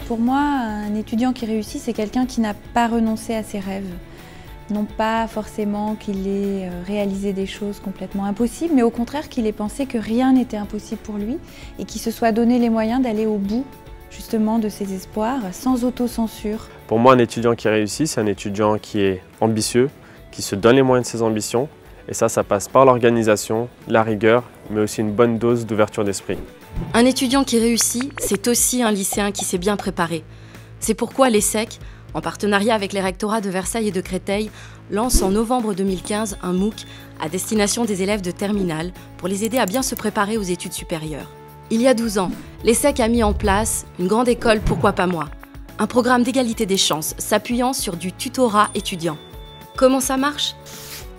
Pour moi, un étudiant qui réussit, c'est quelqu'un qui n'a pas renoncé à ses rêves. Non pas forcément qu'il ait réalisé des choses complètement impossibles, mais au contraire qu'il ait pensé que rien n'était impossible pour lui et qu'il se soit donné les moyens d'aller au bout justement de ses espoirs, sans autocensure. Pour moi, un étudiant qui réussit, c'est un étudiant qui est ambitieux, qui se donne les moyens de ses ambitions. Et ça passe par l'organisation, la rigueur, mais aussi une bonne dose d'ouverture d'esprit. Un étudiant qui réussit, c'est aussi un lycéen qui s'est bien préparé. C'est pourquoi l'ESSEC, en partenariat avec les rectorats de Versailles et de Créteil, lance en novembre 2015 un MOOC à destination des élèves de terminale pour les aider à bien se préparer aux études supérieures. Il y a 12 ans, l'ESSEC a mis en place une grande école Pourquoi pas moi, un programme d'égalité des chances s'appuyant sur du tutorat étudiant. Comment ça marche ?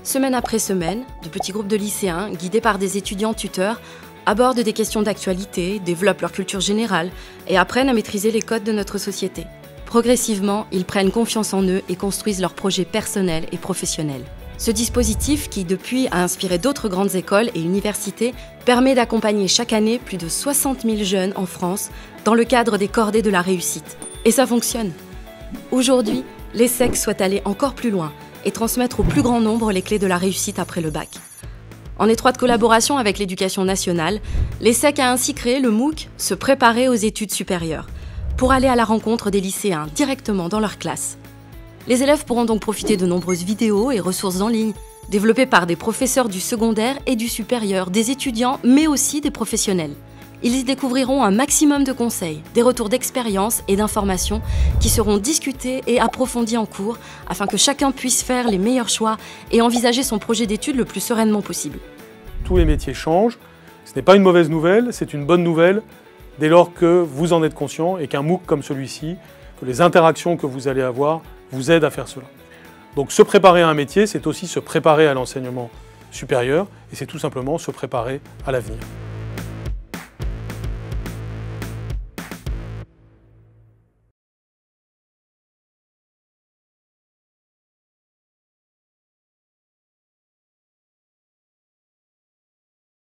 Semaine après semaine, de petits groupes de lycéens, guidés par des étudiants tuteurs, abordent des questions d'actualité, développent leur culture générale et apprennent à maîtriser les codes de notre société. Progressivement, ils prennent confiance en eux et construisent leurs projets personnels et professionnels. Ce dispositif, qui depuis a inspiré d'autres grandes écoles et universités, permet d'accompagner chaque année plus de 60 000 jeunes en France dans le cadre des cordées de la réussite. Et ça fonctionne. Aujourd'hui, l'ESSEC souhaite aller encore plus loin et transmettre au plus grand nombre les clés de la réussite après le bac. En étroite collaboration avec l'Éducation nationale, l'ESSEC a ainsi créé le MOOC « Se préparer aux études supérieures » pour aller à la rencontre des lycéens directement dans leur classe. Les élèves pourront donc profiter de nombreuses vidéos et ressources en ligne, développées par des professeurs du secondaire et du supérieur, des étudiants, mais aussi des professionnels. Ils y découvriront un maximum de conseils, des retours d'expérience et d'informations qui seront discutés et approfondis en cours afin que chacun puisse faire les meilleurs choix et envisager son projet d'études le plus sereinement possible. Tous les métiers changent. Ce n'est pas une mauvaise nouvelle, c'est une bonne nouvelle dès lors que vous en êtes conscient et qu'un MOOC comme celui-ci, que les interactions que vous allez avoir vous aident à faire cela. Donc se préparer à un métier, c'est aussi se préparer à l'enseignement supérieur et c'est tout simplement se préparer à l'avenir.